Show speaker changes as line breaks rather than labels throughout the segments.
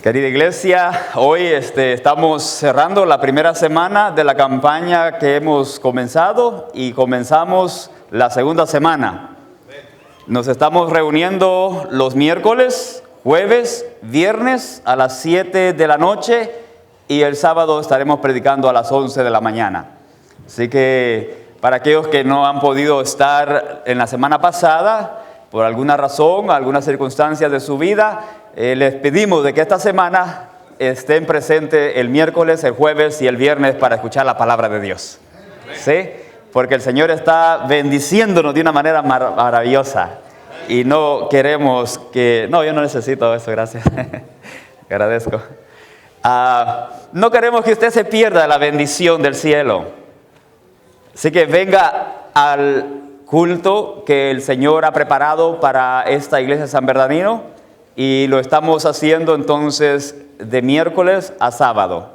Querida iglesia, hoy estamos cerrando la primera semana de la campaña que hemos comenzado y comenzamos la segunda semana. Nos estamos reuniendo los miércoles, jueves, viernes a las 7 de la noche y el sábado estaremos predicando a las 11 de la mañana. Así que para aquellos que no han podido estar en la semana pasada, por alguna razón, algunas circunstancias de su vida, les pedimos de que esta semana estén presentes el miércoles, el jueves y el viernes para escuchar la palabra de Dios. ¿Sí? Porque el Señor está bendiciéndonos de una manera maravillosa. Y no queremos que... No, yo no necesito eso, gracias. Agradezco. No queremos que usted se pierda la bendición del cielo. Así que venga al culto que el Señor ha preparado para esta iglesia de San Bernardino. Y lo estamos haciendo entonces de miércoles a sábado.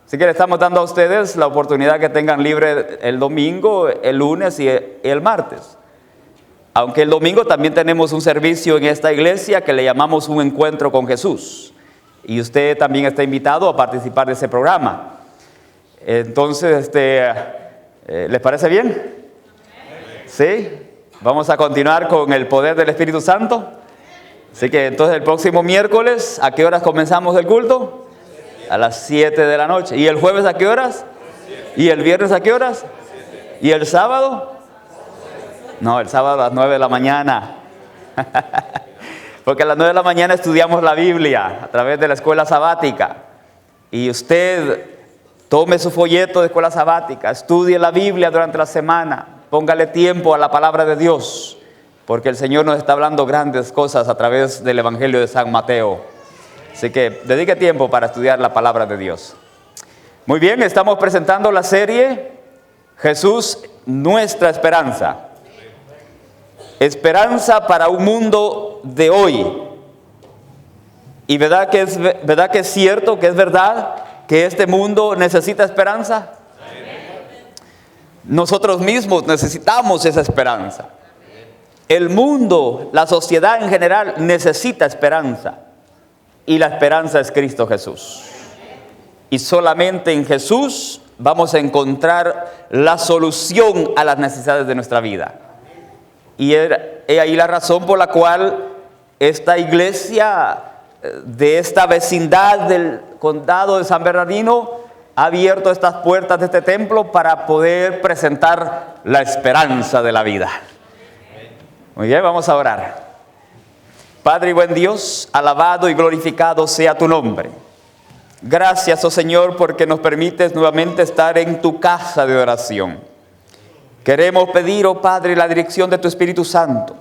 Así que le estamos dando a ustedes la oportunidad que tengan libre el domingo, el lunes y el martes. Aunque el domingo también tenemos un servicio en esta iglesia que le llamamos un encuentro con Jesús. Y usted también está invitado a participar de ese programa. Entonces, ¿les parece bien? ¿Sí? Vamos a continuar con el poder del Espíritu Santo. Así que entonces el próximo miércoles, ¿a qué horas comenzamos el culto? A las 7 de la noche. ¿Y el jueves a qué horas? ¿Y el viernes a qué horas? ¿Y el sábado? No, el sábado a las 9 de la mañana. Porque a las 9 de la mañana estudiamos la Biblia a través de la escuela sabática. Y usted tome su folleto de escuela sabática, estudie la Biblia durante la semana, póngale tiempo a la palabra de Dios. Porque el Señor nos está hablando grandes cosas a través del Evangelio de San Mateo. Así que dedique tiempo para estudiar la palabra de Dios. Muy bien, estamos presentando la serie Jesús, nuestra esperanza. Esperanza para un mundo de hoy. ¿Y verdad que es cierto, que es verdad que este mundo necesita esperanza? Nosotros mismos necesitamos esa esperanza. El mundo, la sociedad en general necesita esperanza. Y la esperanza es Cristo Jesús. Y solamente en Jesús vamos a encontrar la solución a las necesidades de nuestra vida. Y es ahí la razón por la cual esta iglesia de esta vecindad del condado de San Bernardino ha abierto estas puertas de este templo para poder presentar la esperanza de la vida. Muy bien, vamos a orar. Padre y buen Dios, alabado y glorificado sea tu nombre. Gracias, oh Señor, porque nos permites nuevamente estar en tu casa de oración. Queremos pedir, oh Padre, la dirección de tu Espíritu Santo.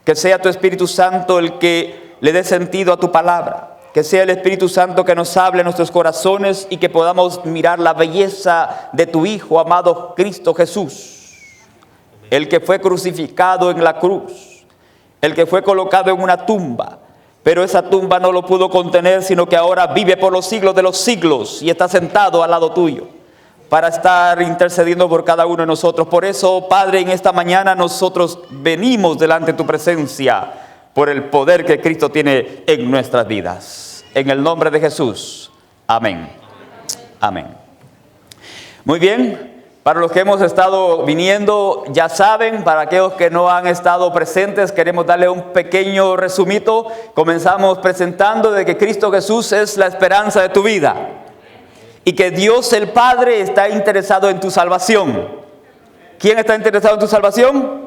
Que sea tu Espíritu Santo el que le dé sentido a tu palabra. Que sea el Espíritu Santo que nos hable en nuestros corazones y que podamos mirar la belleza de tu Hijo amado Cristo Jesús. El que fue crucificado en la cruz, el que fue colocado en una tumba, pero esa tumba no lo pudo contener, sino que ahora vive por los siglos de los siglos y está sentado al lado tuyo, para estar intercediendo por cada uno de nosotros. Por eso, Padre, en esta mañana nosotros venimos delante de tu presencia, por el poder que Cristo tiene en nuestras vidas. En el nombre de Jesús, amén. Amén. Muy bien. Para los que hemos estado viniendo, ya saben, para aquellos que no han estado presentes, queremos darle un pequeño resumito. Comenzamos presentando de que Cristo Jesús es la esperanza de tu vida y que Dios el Padre está interesado en tu salvación. ¿Quién está interesado en tu salvación?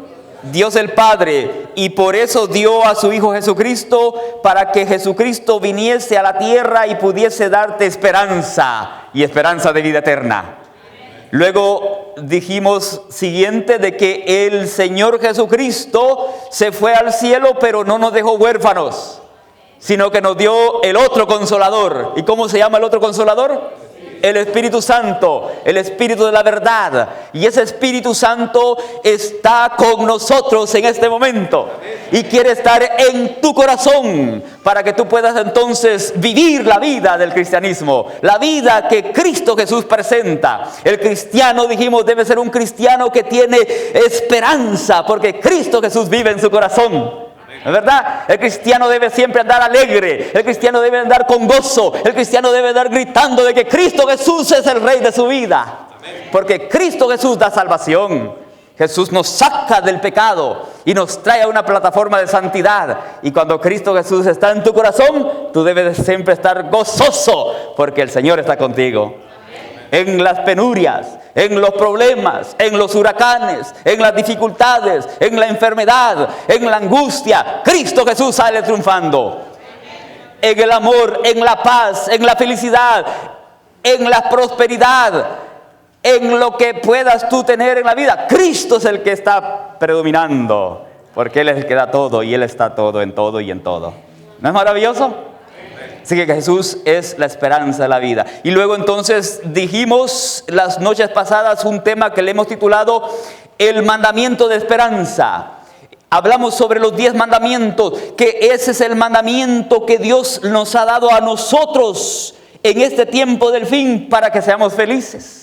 Dios el Padre, y por eso dio a su Hijo Jesucristo, para que Jesucristo viniese a la tierra y pudiese darte esperanza, y esperanza de vida eterna. Luego dijimos siguiente de que el Señor Jesucristo se fue al cielo, pero no nos dejó huérfanos, sino que nos dio el otro Consolador. ¿Y cómo se llama el otro Consolador? El Espíritu Santo, el Espíritu de la verdad. Y ese Espíritu Santo está con nosotros en este momento. Y quiere estar en tu corazón para que tú puedas entonces vivir la vida del cristianismo. La vida que Cristo Jesús presenta. El cristiano, dijimos, debe ser un cristiano que tiene esperanza porque Cristo Jesús vive en su corazón. ¿verdad? El cristiano debe siempre andar alegre, el cristiano debe andar con gozo, el cristiano debe andar gritando de que Cristo Jesús es el Rey de su vida. Porque Cristo Jesús da salvación. Jesús nos saca del pecado y nos trae a una plataforma de santidad. Y cuando Cristo Jesús está en tu corazón, tú debes siempre estar gozoso porque el Señor está contigo. En las penurias, en los problemas, en los huracanes, en las dificultades, en la enfermedad, en la angustia, Cristo Jesús sale triunfando. En el amor, en la paz, en la felicidad, en la prosperidad, en lo que puedas tú tener en la vida, Cristo es el que está predominando, porque Él es el que da todo y Él está todo y en todo. ¿No es maravilloso? Así que Jesús es la esperanza de la vida. Y luego entonces dijimos las noches pasadas un tema que le hemos titulado el mandamiento de esperanza. Hablamos sobre los 10 mandamientos, que ese es el mandamiento que Dios nos ha dado a nosotros en este tiempo del fin para que seamos felices.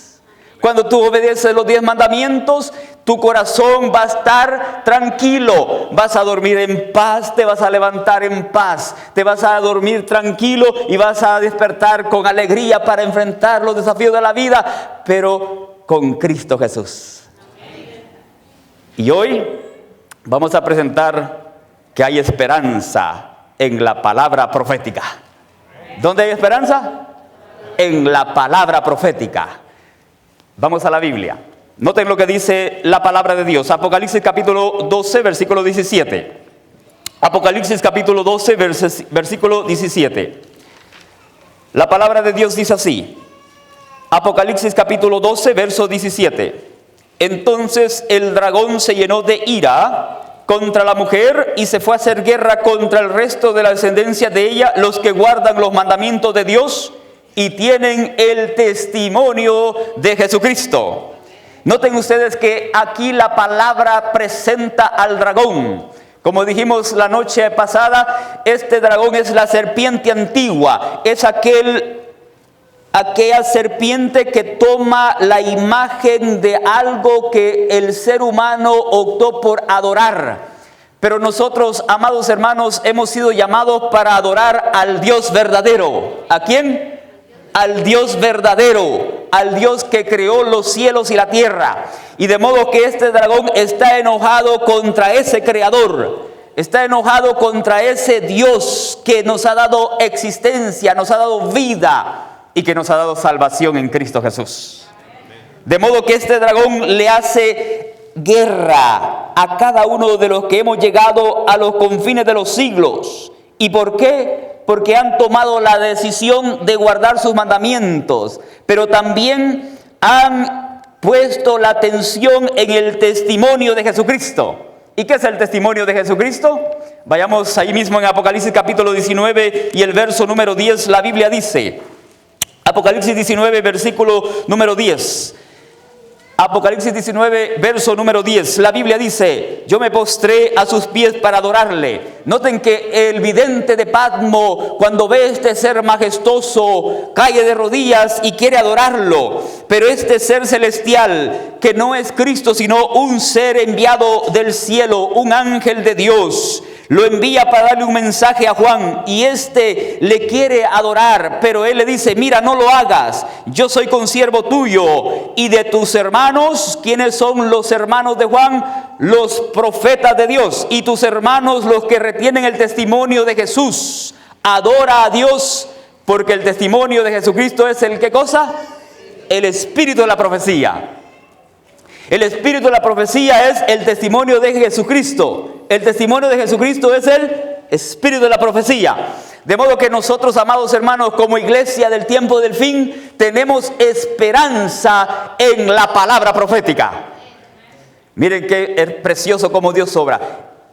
Cuando tú obedeces los 10 mandamientos, tu corazón va a estar tranquilo, vas a dormir en paz, te vas a levantar en paz, te vas a dormir tranquilo y vas a despertar con alegría para enfrentar los desafíos de la vida, pero con Cristo Jesús. Y hoy vamos a presentar que hay esperanza en la palabra profética. ¿Dónde hay esperanza? En la palabra profética. Vamos a la Biblia. Noten lo que dice la palabra de Dios. Apocalipsis capítulo 12, versículo 17. Apocalipsis capítulo 12, versículo 17. La palabra de Dios dice así. Apocalipsis capítulo 12, verso 17. Entonces el dragón se llenó de ira contra la mujer y se fue a hacer guerra contra el resto de la descendencia de ella, los que guardan los mandamientos de Dios y tienen el testimonio de Jesucristo. Noten ustedes que aquí la palabra presenta al dragón. Como dijimos la noche pasada, este dragón es la serpiente antigua. Es aquella serpiente que toma la imagen de algo que el ser humano optó por adorar. Pero nosotros, amados hermanos, hemos sido llamados para adorar al Dios verdadero. ¿A quién? Al Dios verdadero, al Dios que creó los cielos y la tierra. Y de modo que este dragón está enojado contra ese creador, está enojado contra ese Dios que nos ha dado existencia, nos ha dado vida y que nos ha dado salvación en Cristo Jesús. De modo que este dragón le hace guerra a cada uno de los que hemos llegado a los confines de los siglos. ¿Y por qué? Porque han tomado la decisión de guardar sus mandamientos, pero también han puesto la atención en el testimonio de Jesucristo. ¿Y qué es el testimonio de Jesucristo? Vayamos ahí mismo en Apocalipsis capítulo 19 y el verso número 10, la Biblia dice, Apocalipsis 19, versículo número 10. Apocalipsis 19, verso número 10. La Biblia dice, yo me postré a sus pies para adorarle. Noten que el vidente de Patmo, cuando ve este ser majestuoso, cae de rodillas y quiere adorarlo. Pero este ser celestial, que no es Cristo, sino un ser enviado del cielo, un ángel de Dios, lo envía para darle un mensaje a Juan y este le quiere adorar, pero él le dice, mira, no lo hagas, yo soy consiervo tuyo y de tus hermanos. ¿Quiénes son los hermanos de Juan? Los profetas de Dios. Y tus hermanos, los que retienen el testimonio de Jesús. Adora a Dios, porque el testimonio de Jesucristo es el ¿qué cosa? El espíritu de la profecía. El espíritu de la profecía es el testimonio de Jesucristo. El testimonio de Jesucristo es el espíritu de la profecía. De modo que nosotros, amados hermanos, como iglesia del tiempo del fin, tenemos esperanza en la palabra profética. Miren qué es precioso como Dios obra.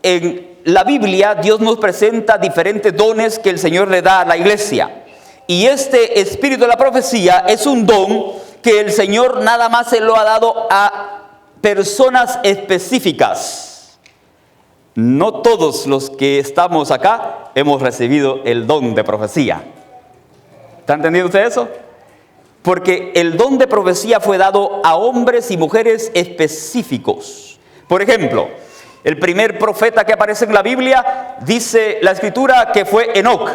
En la Biblia, Dios nos presenta diferentes dones que el Señor le da a la iglesia. Y este espíritu de la profecía es un don que el Señor nada más se lo ha dado a personas específicas. No todos los que estamos acá hemos recibido el don de profecía. ¿Está entendiendo usted eso? Porque el don de profecía fue dado a hombres y mujeres específicos. Por ejemplo, El primer profeta que aparece en la Biblia, dice la Escritura que fue Enoc.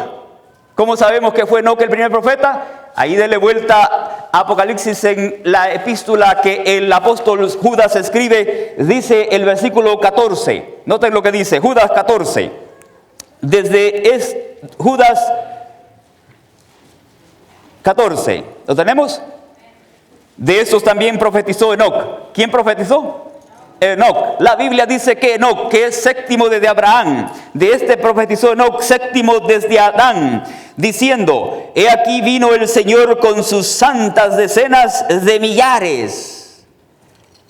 ¿Cómo sabemos que fue Enoc el primer profeta? Ahí dele vuelta a Apocalipsis en la epístola que el apóstol Judas escribe, dice el versículo 14. Noten lo que dice, Judas 14. Judas 14. ¿Lo tenemos? De estos también profetizó Enoc. ¿Quién profetizó? Enoc. La Biblia dice que Enoc, que es séptimo desde Abraham, de este profetizó Enoc, séptimo desde Adán, diciendo: he aquí vino el Señor con sus santas decenas de millares,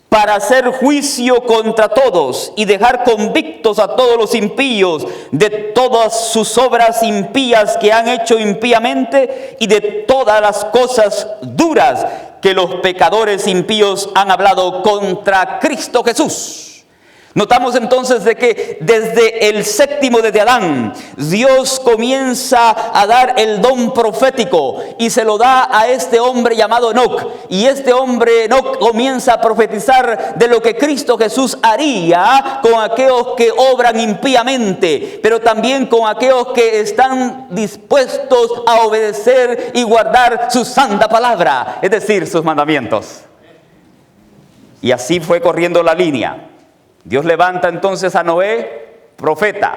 para hacer juicio contra todos y dejar convictos a todos los impíos de todas sus obras impías que han hecho impíamente y de todas las cosas duras que los pecadores impíos han hablado contra Cristo Jesús. Notamos entonces de que desde el séptimo desde Adán, Dios comienza a dar el don profético y se lo da a este hombre llamado Enoc. Y este hombre Enoc comienza a profetizar de lo que Cristo Jesús haría con aquellos que obran impíamente, pero también con aquellos que están dispuestos a obedecer y guardar su santa palabra, es decir, sus mandamientos. Y así fue corriendo la línea. Dios levanta entonces a Noé, profeta,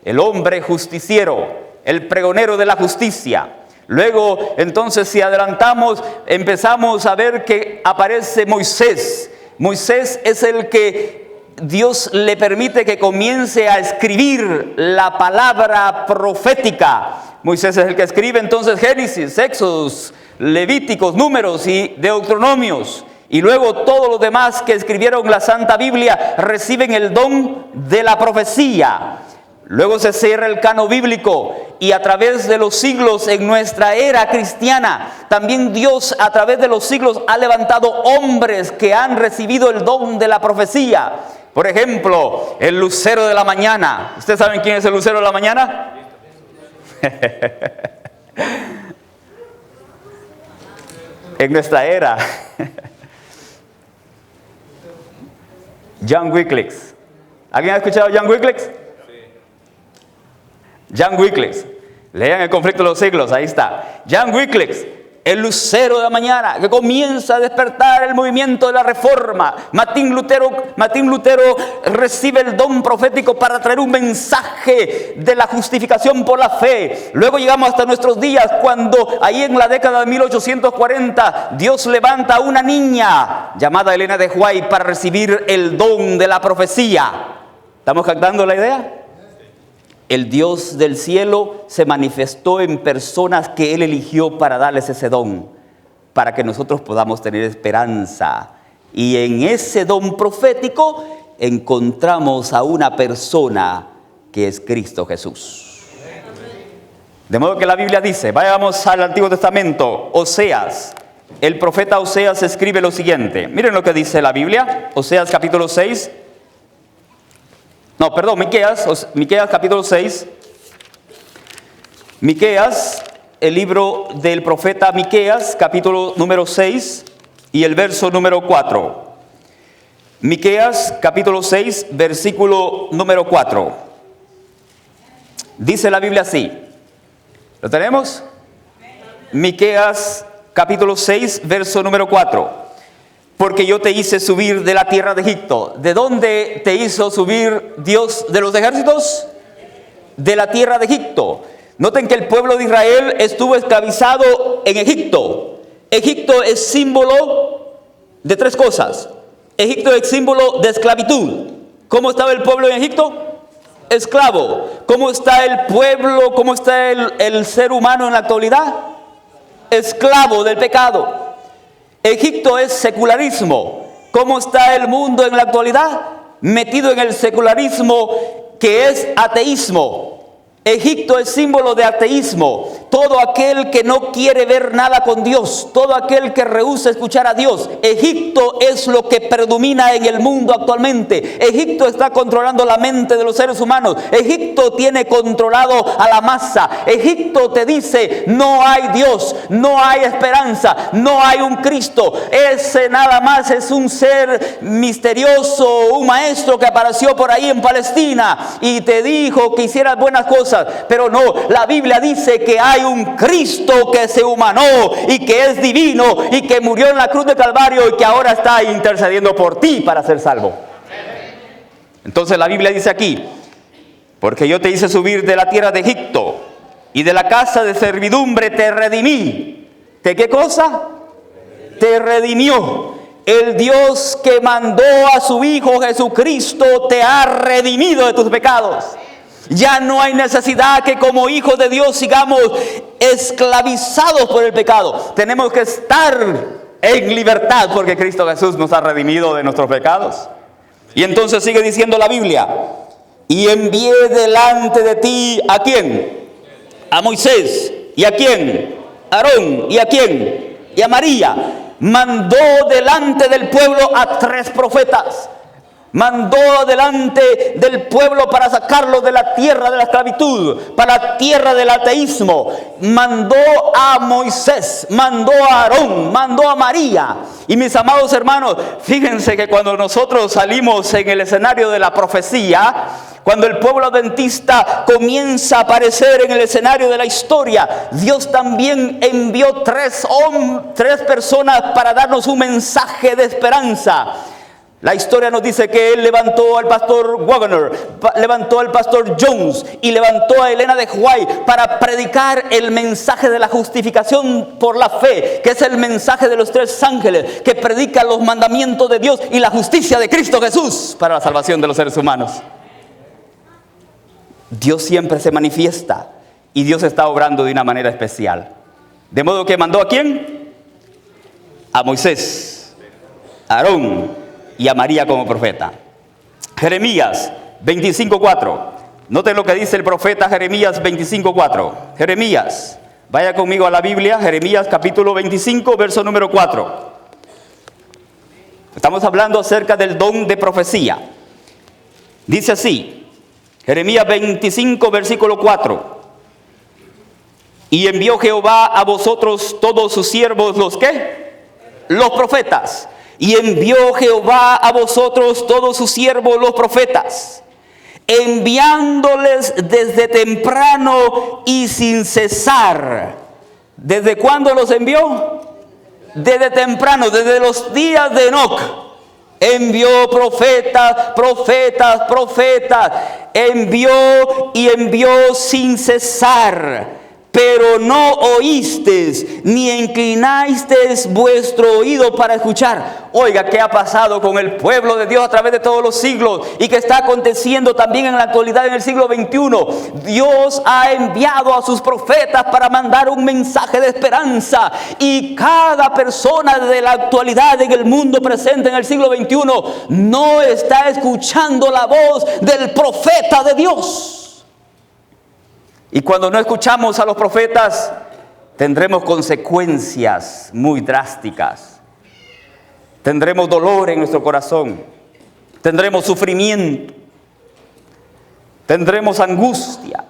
el hombre justiciero, el pregonero de la justicia. Luego, entonces, si adelantamos, empezamos a ver que aparece Moisés. Moisés es el que Dios le permite que comience a escribir la palabra profética. Moisés es el que escribe entonces Génesis, Éxodos, Levíticos, Números y Deuteronomios. Y luego todos los demás que escribieron la Santa Biblia reciben el don de la profecía. Luego se cierra el canon bíblico y a través de los siglos en nuestra era cristiana, también Dios a través de los siglos ha levantado hombres que han recibido el don de la profecía. Por ejemplo, el lucero de la mañana. ¿Ustedes saben quién es el lucero de la mañana? En nuestra era. John Wycliffe. ¿Alguien ha escuchado a John Wycliffe? John Wycliffe. Lean El conflicto de los siglos, ahí está. John Wycliffe, el lucero de la mañana, que comienza a despertar el movimiento de la reforma. Martín Lutero recibe el don profético para traer un mensaje de la justificación por la fe. Luego llegamos hasta nuestros días, cuando ahí en la década de 1840, Dios levanta a una niña llamada Elena de White para recibir el don de la profecía. ¿Estamos captando la idea? El Dios del cielo se manifestó en personas que Él eligió para darles ese don, para que nosotros podamos tener esperanza. Y en ese don profético encontramos a una persona que es Cristo Jesús. De modo que la Biblia dice, vayamos al Antiguo Testamento, Oseas. El profeta Oseas escribe lo siguiente. Miren lo que dice la Biblia, Oseas capítulo 6. Miqueas capítulo 6. Miqueas, el libro del profeta Miqueas, capítulo número 6 y el verso número 4. Miqueas capítulo 6, versículo número 4. Dice la Biblia así. ¿Lo tenemos? Miqueas capítulo 6, verso número 4. Porque yo te hice subir de la tierra de Egipto. ¿De dónde te hizo subir Dios de los ejércitos? De la tierra de Egipto. Noten que el pueblo de Israel estuvo esclavizado en Egipto. Egipto es símbolo de tres cosas. Egipto es símbolo de esclavitud. ¿Cómo estaba el pueblo en Egipto? Esclavo. ¿Cómo está el pueblo, cómo está el ser humano en la actualidad? Esclavo del pecado. Egipto es secularismo. ¿Cómo está el mundo en la actualidad? Metido en el secularismo, que es ateísmo. Egipto es símbolo de ateísmo. todo aquel que no quiere ver nada con Dios, todo aquel que rehúsa escuchar a Dios. Egipto es lo que predomina en el mundo actualmente. Egipto está controlando la mente de los seres humanos. Egipto tiene controlado a la masa. Egipto te dice: no hay Dios, no hay esperanza, no hay un Cristo. Ese nada más es un ser misterioso, un maestro que apareció por ahí en Palestina y te dijo que hicieras buenas cosas. Pero no, la Biblia dice que hay un Cristo que se humanó y que es divino y que murió en la cruz de Calvario y que ahora está intercediendo por ti para ser salvo. Entonces la Biblia dice aquí: porque yo te hice subir de la tierra de Egipto y de la casa de servidumbre te redimí. ¿De qué cosa? Te redimió. El Dios que mandó a su Hijo Jesucristo te ha redimido de tus pecados. Ya no hay necesidad que como hijos de Dios sigamos esclavizados por el pecado. Tenemos que estar en libertad porque Cristo Jesús nos ha redimido de nuestros pecados. Y entonces sigue diciendo la Biblia: y envié delante de ti, ¿a quién? A Moisés. ¿Y a quién? A Aarón. ¿Y a quién? Y a María. Mandó delante del pueblo a 3 profetas. Mandó delante del pueblo para sacarlo de la tierra de la esclavitud, para la tierra del ateísmo. Mandó a Moisés, mandó a Aarón, mandó a María. Y mis amados hermanos, fíjense que cuando nosotros salimos en el escenario de la profecía, cuando el pueblo adventista comienza a aparecer en el escenario de la historia, Dios también envió 3 personas para darnos un mensaje de esperanza. La historia nos dice que él levantó al pastor Wagner, levantó al pastor Jones y levantó a Elena de White para predicar el mensaje de la justificación por la fe, que es el mensaje de los 3 ángeles, que predican los mandamientos de Dios y la justicia de Cristo Jesús para la salvación de los seres humanos. Dios siempre se manifiesta y Dios está obrando de una manera especial. De modo que mandó ¿a quién? A Moisés, a Aarón y a María como profeta. Jeremías 25:4. Noten lo que dice el profeta Jeremías 25:4. Jeremías, vaya conmigo a la Biblia, Jeremías capítulo 25, verso número 4. Estamos hablando acerca del don de profecía. Dice así, Jeremías 25, versículo 4. Y envió Jehová a vosotros todos sus siervos, ¿los qué? Los profetas. Y envió Jehová a vosotros todos sus siervos, los profetas, enviándoles desde temprano y sin cesar. ¿Desde cuándo los envió? Desde temprano, desde los días de Enoc. Envió profetas, envió y envió sin cesar. Pero no oísteis, ni inclinasteis vuestro oído para escuchar. Oiga, ¿qué ha pasado con el pueblo de Dios a través de todos los siglos? Y que está aconteciendo también en la actualidad en el siglo XXI. Dios ha enviado a sus profetas para mandar un mensaje de esperanza. Y cada persona de la actualidad en el mundo presente en el siglo XXI no está escuchando la voz del profeta de Dios. Y cuando no escuchamos a los profetas, tendremos consecuencias muy drásticas. Tendremos dolor en nuestro corazón. Tendremos sufrimiento. Tendremos angustia.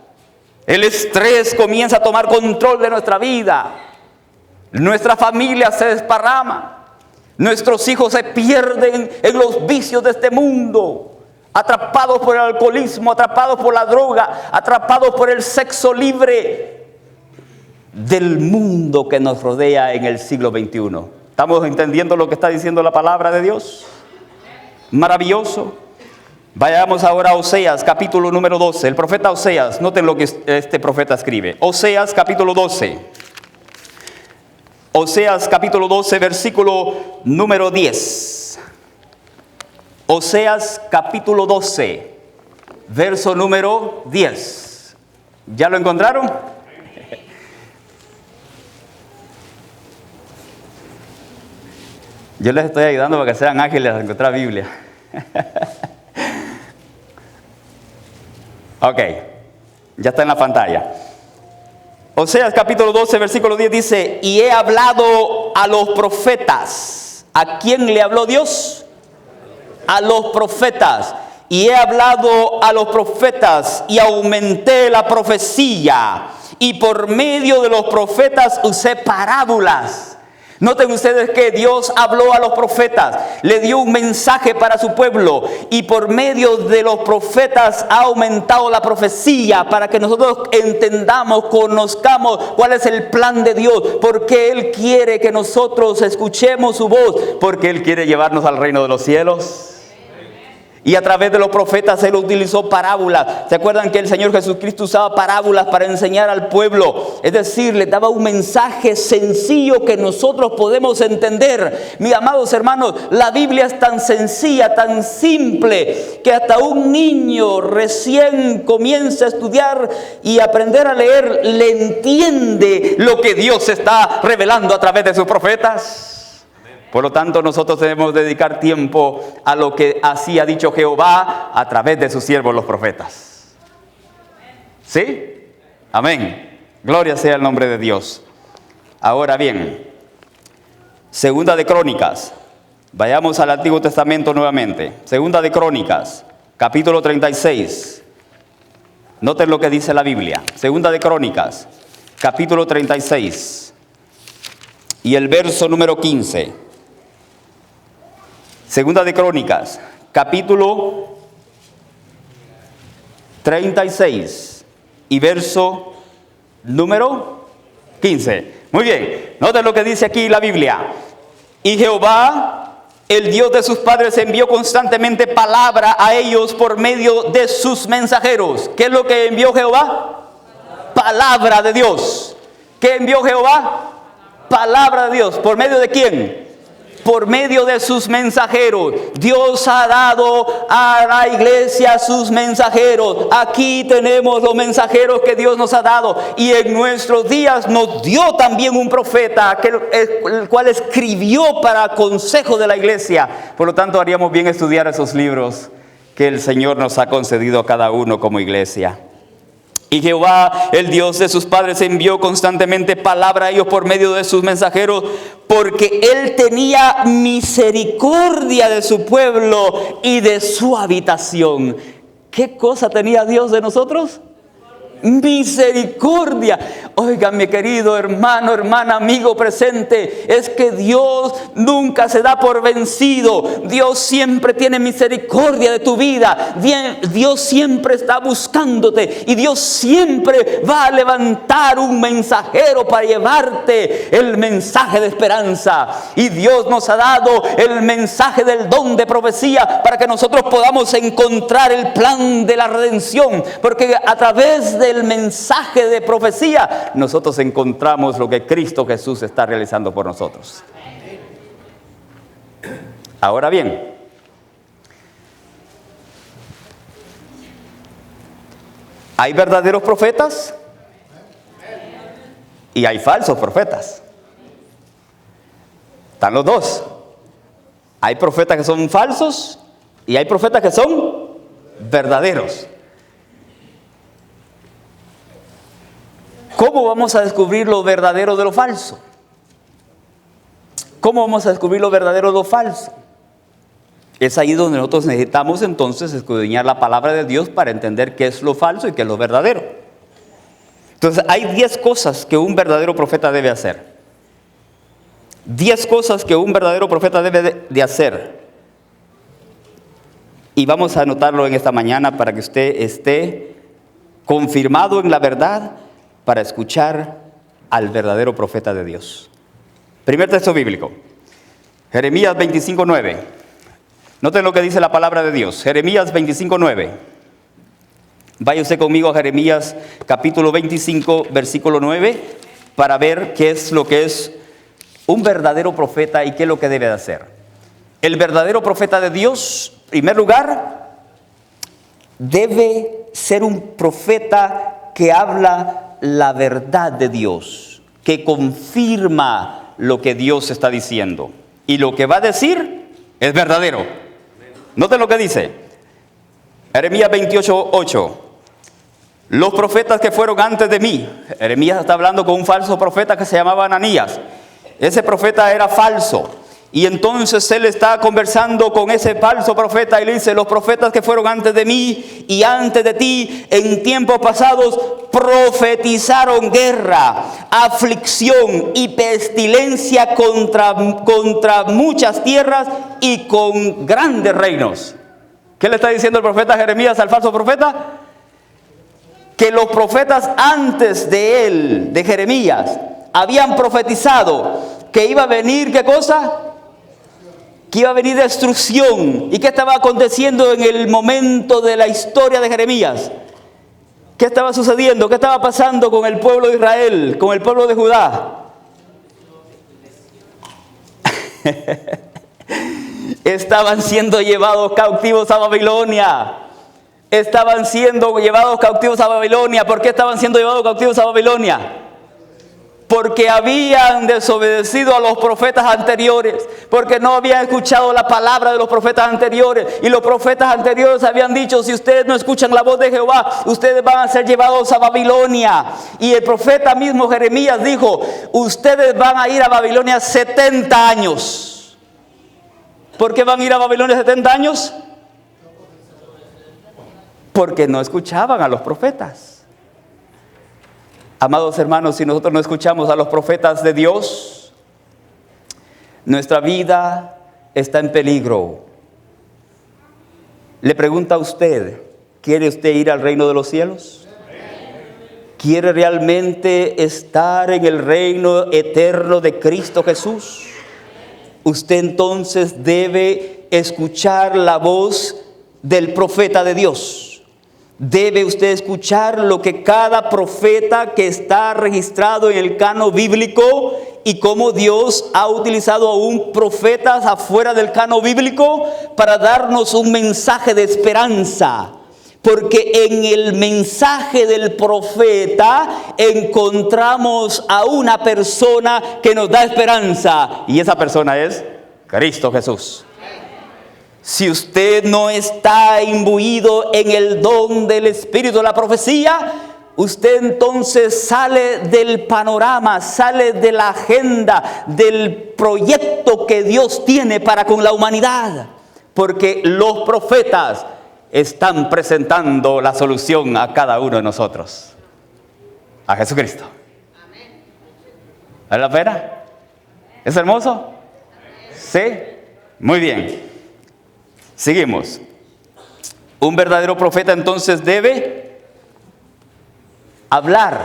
El estrés comienza a tomar control de nuestra vida. Nuestra familia se desparrama. Nuestros hijos se pierden en los vicios de este mundo. Atrapados por el alcoholismo, atrapados por la droga, atrapados por el sexo libre del mundo que nos rodea en el siglo XXI. ¿Estamos entendiendo lo que está diciendo la palabra de Dios? Maravilloso. Vayamos ahora a Oseas, capítulo número 12. El profeta Oseas, noten lo que este profeta escribe. Oseas, capítulo 12. Oseas, capítulo 12, versículo número 10. Oseas capítulo 12, verso número 10. ¿Ya lo encontraron? Yo les estoy ayudando para que sean ágiles a encontrar Biblia. Ok, ya está en la pantalla. Oseas capítulo 12, versículo 10 dice, y he hablado a los profetas. ¿A quién le habló Dios? A los profetas. Y he hablado a los profetas y aumenté la profecía. Y por medio de los profetas usé parábolas. Noten ustedes que Dios habló a los profetas, le dio un mensaje para su pueblo y por medio de los profetas ha aumentado la profecía para que nosotros entendamos, conozcamos cuál es el plan de Dios, porque Él quiere que nosotros escuchemos su voz, porque Él quiere llevarnos al reino de los cielos. Y a través de los profetas Él utilizó parábolas. ¿Se acuerdan que el Señor Jesucristo usaba parábolas para enseñar al pueblo? Es decir, le daba un mensaje sencillo que nosotros podemos entender. Mis amados hermanos, la Biblia es tan sencilla, tan simple, que hasta un niño recién comienza a estudiar y aprender a leer, le entiende lo que Dios está revelando a través de sus profetas. Por lo tanto, nosotros debemos dedicar tiempo a lo que así ha dicho Jehová a través de sus siervos los profetas. ¿Sí? Amén. Gloria sea el nombre de Dios. Ahora bien, Segunda de Crónicas. Vayamos al Antiguo Testamento nuevamente. Segunda de Crónicas, capítulo 36. Noten lo que dice la Biblia. Segunda de Crónicas, capítulo 36. Y el verso número 15. Segunda de Crónicas, capítulo 36 y verso número 15. Muy bien, noten lo que dice aquí la Biblia. Y Jehová, el Dios de sus padres, envió constantemente palabra a ellos por medio de sus mensajeros. ¿Qué es lo que envió Jehová? Palabra de Dios. ¿Qué envió Jehová? Palabra de Dios. ¿Por medio de quién? Por medio de sus mensajeros. Dios ha dado a la iglesia sus mensajeros. Aquí tenemos los mensajeros que Dios nos ha dado. Y en nuestros días nos dio también un profeta, el cual escribió para consejo de la iglesia. Por lo tanto, haríamos bien estudiar esos libros que el Señor nos ha concedido a cada uno como iglesia. Y Jehová, el Dios de sus padres, envió constantemente palabra a ellos por medio de sus mensajeros, porque Él tenía misericordia de su pueblo y de su habitación. ¿Qué cosa tenía Dios de nosotros? Misericordia. Oiga, mi querido hermano, hermana, amigo presente, es que Dios nunca se da por vencido. Dios siempre tiene misericordia de tu vida. Dios siempre está buscándote y Dios siempre va a levantar un mensajero para llevarte el mensaje de esperanza. Y Dios nos ha dado el mensaje del don de profecía para que nosotros podamos encontrar el plan de la redención, porque a través del mensaje de profecía nosotros encontramos lo que Cristo Jesús está realizando por nosotros. Ahora bien, hay verdaderos profetas y hay falsos profetas. Están los dos. Hay profetas que son falsos y hay profetas que son verdaderos. ¿Cómo vamos a descubrir lo verdadero de lo falso? ¿Cómo vamos a descubrir lo verdadero de lo falso? Es ahí donde nosotros necesitamos entonces escudriñar la palabra de Dios para entender qué es lo falso y qué es lo verdadero. Entonces hay 10 cosas que un verdadero profeta debe hacer. 10 cosas que un verdadero profeta debe de hacer. Y vamos a anotarlo en esta mañana para que usted esté confirmado en la verdad, para escuchar al verdadero profeta de Dios. Primer texto bíblico, Jeremías 25:9. Noten lo que dice la palabra de Dios. Jeremías 25:9. Vaya usted conmigo a Jeremías capítulo 25, versículo 9, para ver qué es lo que es un verdadero profeta y qué es lo que debe de hacer. El verdadero profeta de Dios, en primer lugar, debe ser un profeta que habla la verdad de Dios, que confirma lo que Dios está diciendo. Y lo que va a decir es verdadero. Noten lo que dice. Jeremías 28:8. los profetas que fueron antes de mí. Jeremías está hablando con un falso profeta que se llamaba Ananías. Ese profeta era falso. Y entonces él está conversando con ese falso profeta y le dice: los profetas que fueron antes de mí y antes de ti en tiempos pasados profetizaron guerra, aflicción y pestilencia contra muchas tierras y con grandes reinos. ¿Qué le está diciendo el profeta Jeremías al falso profeta? Que los profetas antes de él, de Jeremías, habían profetizado que iba a venir, ¿qué cosa? Que iba a venir destrucción. ¿Y qué estaba aconteciendo en el momento de la historia de Jeremías? ¿Qué estaba sucediendo? ¿Qué estaba pasando con el pueblo de Israel, con el pueblo de Judá? Estaban siendo llevados cautivos a Babilonia. Estaban siendo llevados cautivos a Babilonia. ¿Por qué estaban siendo llevados cautivos a Babilonia? Porque habían desobedecido a los profetas anteriores, porque no habían escuchado la palabra de los profetas anteriores. Y los profetas anteriores habían dicho: si ustedes no escuchan la voz de Jehová, ustedes van a ser llevados a Babilonia. Y el profeta mismo Jeremías dijo: ustedes van a ir a Babilonia 70 años. ¿Por qué van a ir a Babilonia 70 años? Porque no escuchaban a los profetas. Amados hermanos, si nosotros no escuchamos a los profetas de Dios, nuestra vida está en peligro. Le pregunta a usted: ¿quiere usted ir al reino de los cielos? ¿Quiere realmente estar en el reino eterno de Cristo Jesús? Usted entonces debe escuchar la voz del profeta de Dios. Debe usted escuchar lo que cada profeta que está registrado en el canon bíblico, y cómo Dios ha utilizado aún profetas afuera del canon bíblico para darnos un mensaje de esperanza. Porque en el mensaje del profeta encontramos a una persona que nos da esperanza, y esa persona es Cristo Jesús. Si usted no está imbuido en el don del Espíritu de la profecía, usted entonces sale del panorama, sale de la agenda, del proyecto que Dios tiene para con la humanidad. Porque los profetas están presentando la solución a cada uno de nosotros. A Jesucristo. ¿Vale la pena? ¿Es hermoso? ¿Sí? Muy bien. Seguimos. Un verdadero profeta entonces debe hablar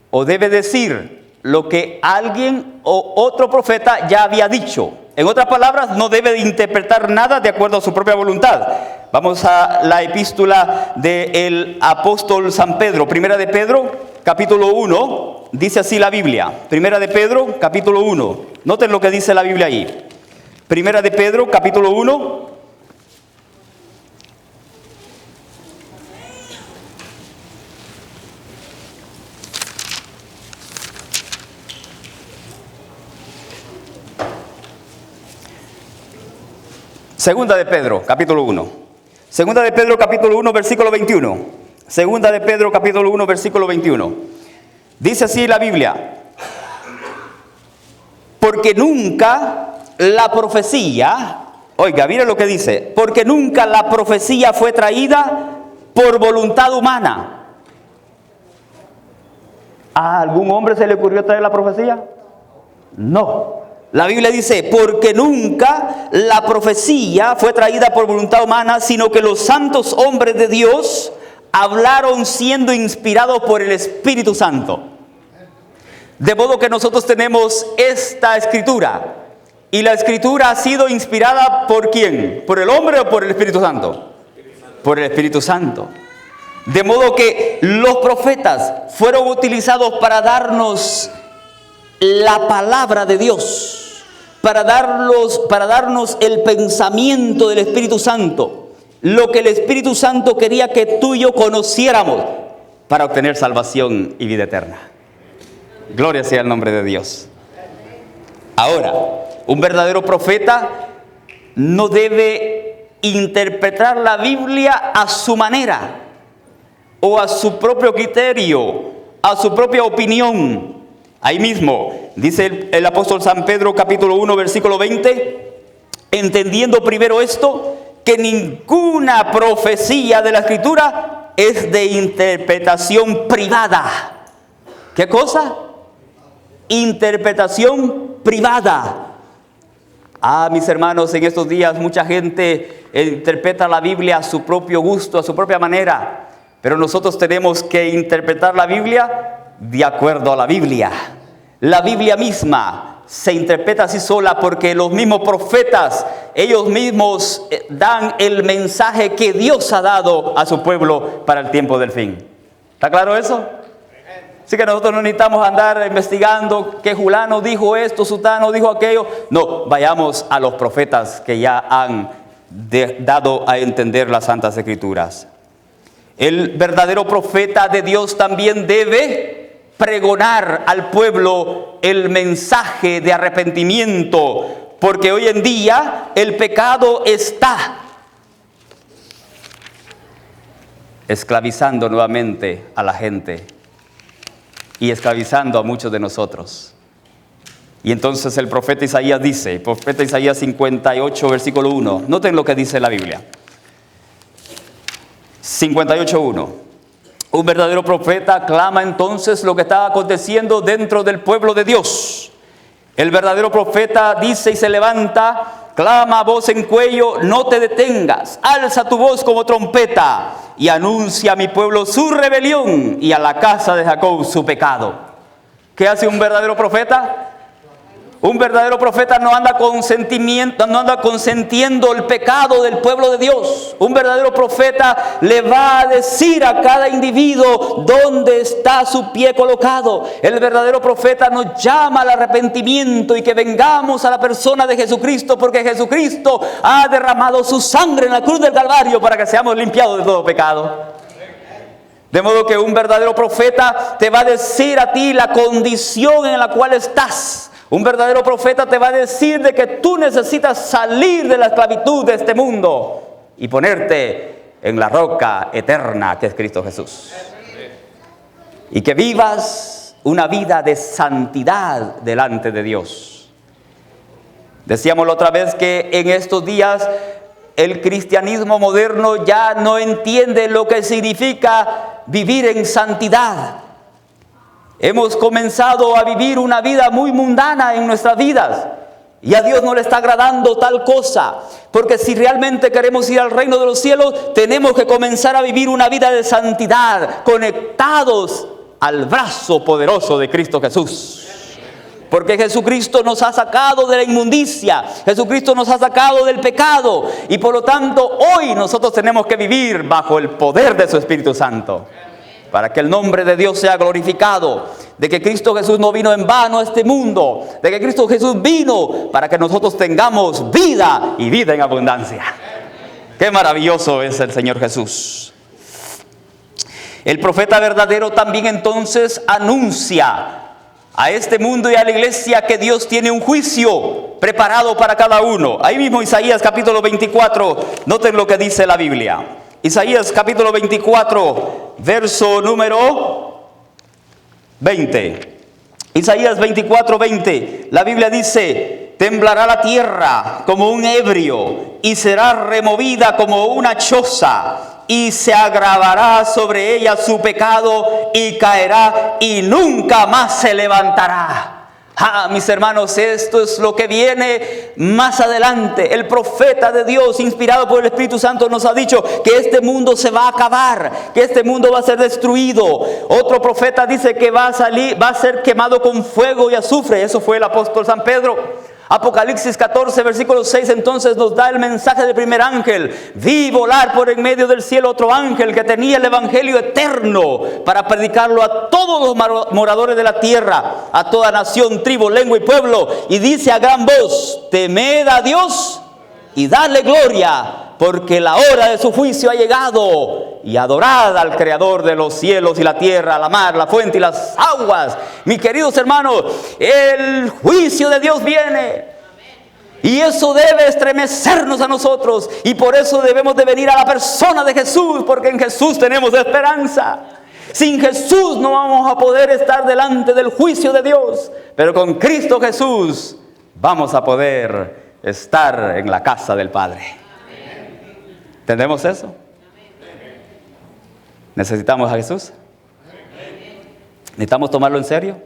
o debe decir lo que alguien o otro profeta ya había dicho. En otras palabras, no debe de interpretar nada de acuerdo a su propia voluntad. Vamos a la epístola del apóstol San Pedro. Primera de Pedro, capítulo 1, dice así la Biblia. Primera de Pedro, capítulo 1. Noten lo que dice la Biblia ahí. Primera de Pedro, capítulo 1. Segunda de Pedro, capítulo 1. Segunda de Pedro, capítulo 1, versículo 21. Segunda de Pedro, capítulo 1, versículo 21. Dice así la Biblia: porque nunca la profecía, oiga, mire lo que dice, porque nunca la profecía fue traída por voluntad humana. ¿A algún hombre se le ocurrió traer la profecía? No. La Biblia dice: porque nunca la profecía fue traída por voluntad humana, sino que los santos hombres de Dios hablaron siendo inspirados por el Espíritu Santo. De modo que nosotros tenemos esta escritura. ¿Y la escritura ha sido inspirada por quién? ¿Por el hombre o por el Espíritu Santo? Por el Espíritu Santo. De modo que los profetas fueron utilizados para darnos la palabra de Dios, para darnos el pensamiento del Espíritu Santo, lo que el Espíritu Santo quería que tú y yo conociéramos para obtener salvación y vida eterna. Gloria sea el nombre de Dios. Ahora, un verdadero profeta no debe interpretar la Biblia a su manera. o a su propio criterio, a su propia opinión. Ahí mismo, dice el apóstol San Pedro, capítulo 1, versículo 20, entendiendo primero esto, que ninguna profecía de la Escritura es de interpretación privada. ¿Qué cosa? Interpretación privada. Mis hermanos, en estos días mucha gente interpreta la Biblia a su propio gusto, a su propia manera. Pero nosotros tenemos que interpretar la Biblia de acuerdo a la Biblia. La Biblia misma se interpreta así sola porque los mismos profetas, ellos mismos dan el mensaje que Dios ha dado a su pueblo para el tiempo del fin. ¿Está claro eso? Así que nosotros no necesitamos andar investigando que fulano dijo esto, sutano dijo aquello. No, vayamos a los profetas que ya han dado a entender las Santas Escrituras. El verdadero profeta de Dios también debe pregonar al pueblo el mensaje de arrepentimiento, porque hoy en día el pecado está esclavizando nuevamente a la gente y esclavizando a muchos de nosotros. Y entonces el profeta Isaías dice, profeta Isaías 58, versículo 1, noten lo que dice la Biblia. 58:1. Un verdadero profeta clama entonces lo que está aconteciendo dentro del pueblo de Dios. El verdadero profeta dice y se levanta, clama a voz en cuello, no te detengas, alza tu voz como trompeta y anuncia a mi pueblo su rebelión y a la casa de Jacob su pecado. ¿Qué hace un verdadero profeta? Un verdadero profeta no anda consentiendo el pecado del pueblo de Dios. Un verdadero profeta le va a decir a cada individuo dónde está su pie colocado. El verdadero profeta nos llama al arrepentimiento y que vengamos a la persona de Jesucristo, porque Jesucristo ha derramado su sangre en la cruz del Calvario para que seamos limpiados de todo pecado. De modo que un verdadero profeta te va a decir a ti la condición en la cual estás. Un verdadero profeta te va a decir de que tú necesitas salir de la esclavitud de este mundo y ponerte en la roca eterna que es Cristo Jesús. Y que vivas una vida de santidad delante de Dios. Decíamos la otra vez que en estos días el cristianismo moderno ya no entiende lo que significa vivir en santidad. Hemos comenzado a vivir una vida muy mundana en nuestras vidas y a Dios no le está agradando tal cosa, porque si realmente queremos ir al reino de los cielos, tenemos que comenzar a vivir una vida de santidad, conectados al brazo poderoso de Cristo Jesús. Porque Jesucristo nos ha sacado de la inmundicia, Jesucristo nos ha sacado del pecado y por lo tanto hoy nosotros tenemos que vivir bajo el poder de su Espíritu Santo. Para que el nombre de Dios sea glorificado, de que Cristo Jesús no vino en vano a este mundo, de que Cristo Jesús vino para que nosotros tengamos vida y vida en abundancia. Qué maravilloso es el Señor Jesús. El profeta verdadero también entonces anuncia a este mundo y a la iglesia que Dios tiene un juicio preparado para cada uno. Ahí mismo Isaías capítulo 24, noten lo que dice la Biblia. Isaías capítulo 24, verso número 20. Isaías 24, 20. La Biblia dice, temblará la tierra como un ebrio y será removida como una choza y se agravará sobre ella su pecado y caerá y nunca más se levantará. Mis hermanos, esto es lo que viene más adelante. El profeta de Dios, inspirado por el Espíritu Santo, nos ha dicho que este mundo se va a acabar, que este mundo va a ser destruido. Otro profeta dice que va a ser quemado con fuego y azufre. Eso fue el apóstol San Pedro. Apocalipsis 14, versículo 6, entonces nos da el mensaje del primer ángel. Vi volar por en medio del cielo otro ángel que tenía el evangelio eterno para predicarlo a todos los moradores de la tierra, a toda nación, tribu, lengua y pueblo. Y dice a gran voz, temed a Dios y dadle gloria, porque la hora de su juicio ha llegado. Y adorad al Creador de los cielos y la tierra, la mar, la fuente y las aguas. Mis queridos hermanos, el juicio de Dios viene. Y eso debe estremecernos a nosotros. Y por eso debemos de venir a la persona de Jesús, porque en Jesús tenemos esperanza. Sin Jesús no vamos a poder estar delante del juicio de Dios. Pero con Cristo Jesús vamos a poder estar en la casa del Padre. ¿Entendemos eso? ¿Necesitamos a Jesús? ¿Necesitamos tomarlo en serio?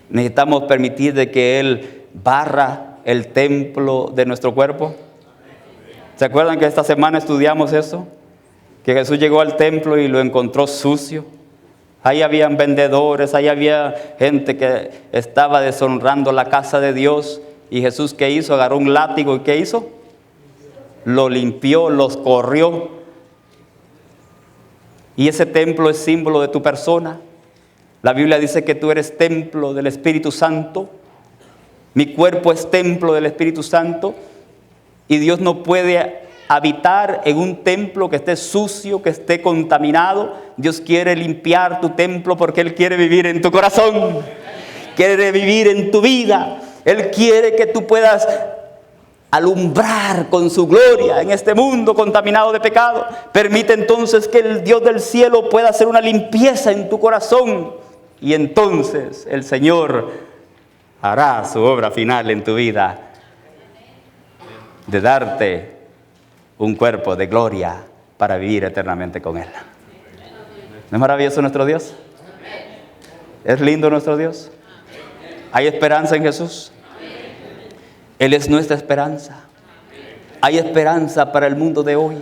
¿Necesitamos permitir de que Él barra el templo de nuestro cuerpo? ¿Se acuerdan que esta semana estudiamos eso? Que Jesús llegó al templo y lo encontró sucio. Ahí habían vendedores, ahí había gente que estaba deshonrando la casa de Dios. ¿Y Jesús qué hizo? Agarró un látigo y ¿qué hizo? Lo limpió, los corrió. Y ese templo es símbolo de tu persona. La Biblia dice que tú eres templo del Espíritu Santo. Mi cuerpo es templo del Espíritu Santo. Y Dios no puede habitar en un templo que esté sucio, que esté contaminado. Dios quiere limpiar tu templo porque Él quiere vivir en tu corazón. Quiere vivir en tu vida. Él quiere que tú puedas alumbrar con su gloria en este mundo contaminado de pecado. Permite entonces que el Dios del cielo pueda hacer una limpieza en tu corazón. Y entonces el Señor hará su obra final en tu vida, de darte un cuerpo de gloria para vivir eternamente con Él. ¿No es maravilloso nuestro Dios? ¿Es lindo nuestro Dios? ¿Hay esperanza en Jesús? Él es nuestra esperanza. Hay esperanza para el mundo de hoy.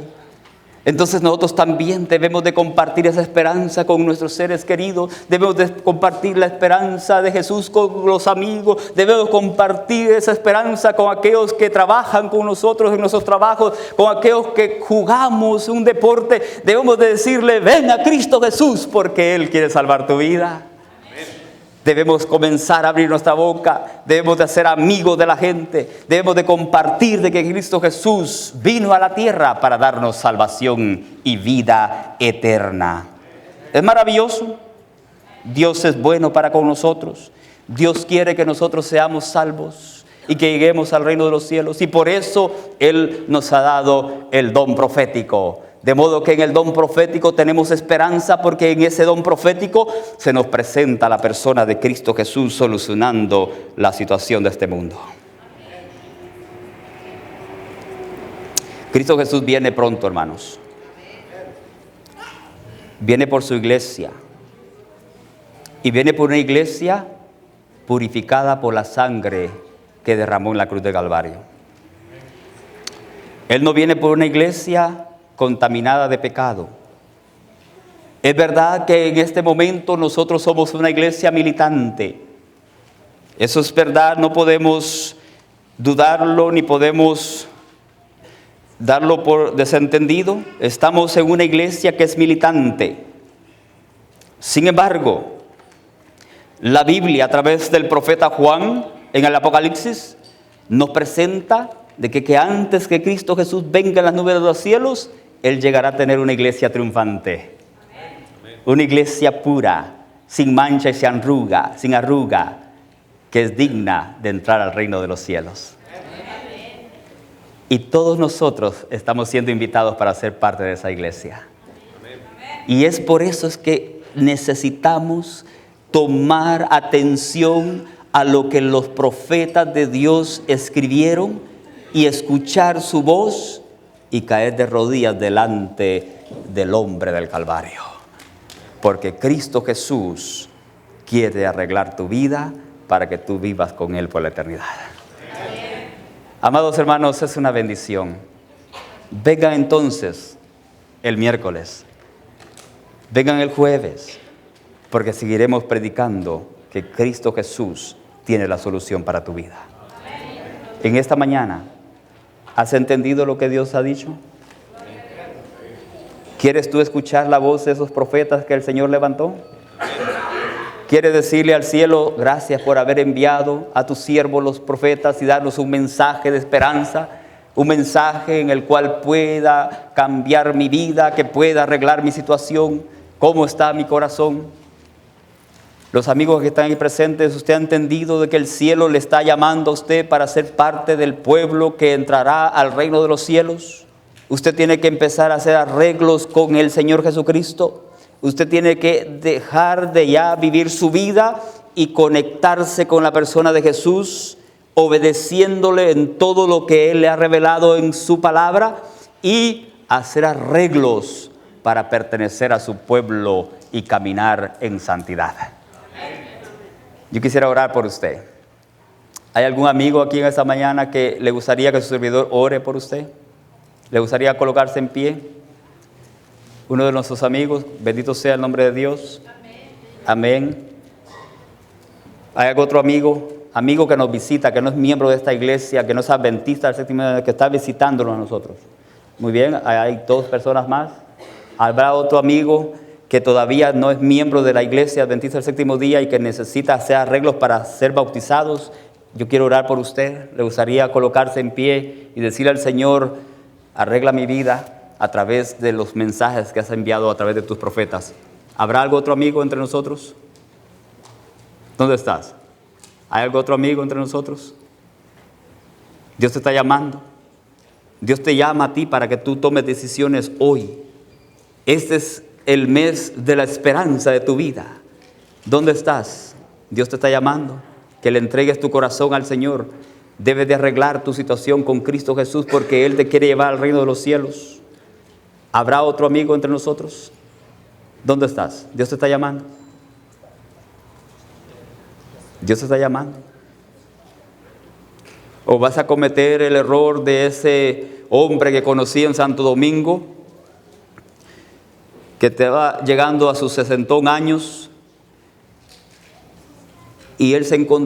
Entonces nosotros también debemos de compartir esa esperanza con nuestros seres queridos. Debemos de compartir la esperanza de Jesús con los amigos. Debemos compartir esa esperanza con aquellos que trabajan con nosotros en nuestros trabajos, con aquellos que jugamos un deporte. Debemos de decirle, ven a Cristo Jesús, porque Él quiere salvar tu vida. Debemos comenzar a abrir nuestra boca, debemos de ser amigos de la gente, debemos de compartir de que Cristo Jesús vino a la tierra para darnos salvación y vida eterna. Es maravilloso. Dios es bueno para con nosotros. Dios quiere que nosotros seamos salvos y que lleguemos al reino de los cielos. Y por eso Él nos ha dado el don profético. De modo que en el don profético tenemos esperanza, porque en ese don profético se nos presenta la persona de Cristo Jesús solucionando la situación de este mundo. Cristo Jesús viene pronto, hermanos. Viene por su iglesia. Y viene por una iglesia purificada por la sangre que derramó en la cruz de Calvario. Él no viene por una iglesia contaminada de pecado. Es verdad que en este momento nosotros somos una iglesia militante. Eso es verdad, no podemos dudarlo ni podemos darlo por desentendido. Estamos en una iglesia que es militante. Sin embargo, la Biblia a través del profeta Juan en el Apocalipsis nos presenta de que antes que Cristo Jesús venga en las nubes de los cielos, Él llegará a tener una iglesia triunfante. Una iglesia pura, sin mancha y sin arruga, que es digna de entrar al reino de los cielos. Y todos nosotros estamos siendo invitados para ser parte de esa iglesia. Y es por eso es que necesitamos tomar atención a lo que los profetas de Dios escribieron y escuchar su voz y caer de rodillas delante del hombre del Calvario. Porque Cristo Jesús quiere arreglar tu vida para que tú vivas con Él por la eternidad. Amados hermanos, es una bendición. Vengan entonces el miércoles. Vengan el jueves, porque seguiremos predicando que Cristo Jesús tiene la solución para tu vida. En esta mañana, ¿has entendido lo que Dios ha dicho? ¿Quieres tú escuchar la voz de esos profetas que el Señor levantó? ¿Quieres decirle al cielo, gracias por haber enviado a tus siervos los profetas y darnos un mensaje de esperanza? Un mensaje en el cual pueda cambiar mi vida, que pueda arreglar mi situación. ¿Cómo está mi corazón? Los amigos que están aquí presentes, usted ha entendido de que el cielo le está llamando a usted para ser parte del pueblo que entrará al reino de los cielos. Usted tiene que empezar a hacer arreglos con el Señor Jesucristo. Usted tiene que dejar de ya vivir su vida y conectarse con la persona de Jesús, obedeciéndole en todo lo que Él le ha revelado en su palabra y hacer arreglos para pertenecer a su pueblo y caminar en santidad. Yo quisiera orar por usted. ¿Hay algún amigo aquí en esta mañana que le gustaría que su servidor ore por usted? ¿Le gustaría colocarse en pie? Uno de nuestros amigos, bendito sea el nombre de Dios. Amén. ¿Hay algún otro amigo que nos visita, que no es miembro de esta iglesia, que no es adventista del séptimo día, que está visitándonos a nosotros? Muy bien, hay 2 personas más. ¿Habrá otro amigo que todavía no es miembro de la iglesia adventista del séptimo día y que necesita hacer arreglos para ser bautizados? Yo quiero orar por usted. ¿Le gustaría colocarse en pie y decirle al Señor, arregla mi vida a través de los mensajes que has enviado a través de tus profetas? ¿Habrá algún otro amigo entre nosotros? ¿Dónde estás? ¿Hay algún otro amigo entre nosotros? Dios te está llamando. Dios te llama a ti para que tú tomes decisiones hoy. Este es el mes de la esperanza de tu vida. ¿Dónde estás? Dios te está llamando. Que le entregues tu corazón al Señor. Debes de arreglar tu situación con Cristo Jesús porque Él te quiere llevar al reino de los cielos. ¿Habrá otro amigo entre nosotros? ¿Dónde estás? Dios te está llamando. Dios te está llamando. ¿O vas a cometer el error de ese hombre que conocí en Santo Domingo, que te va llegando a sus 61 años y él se encontró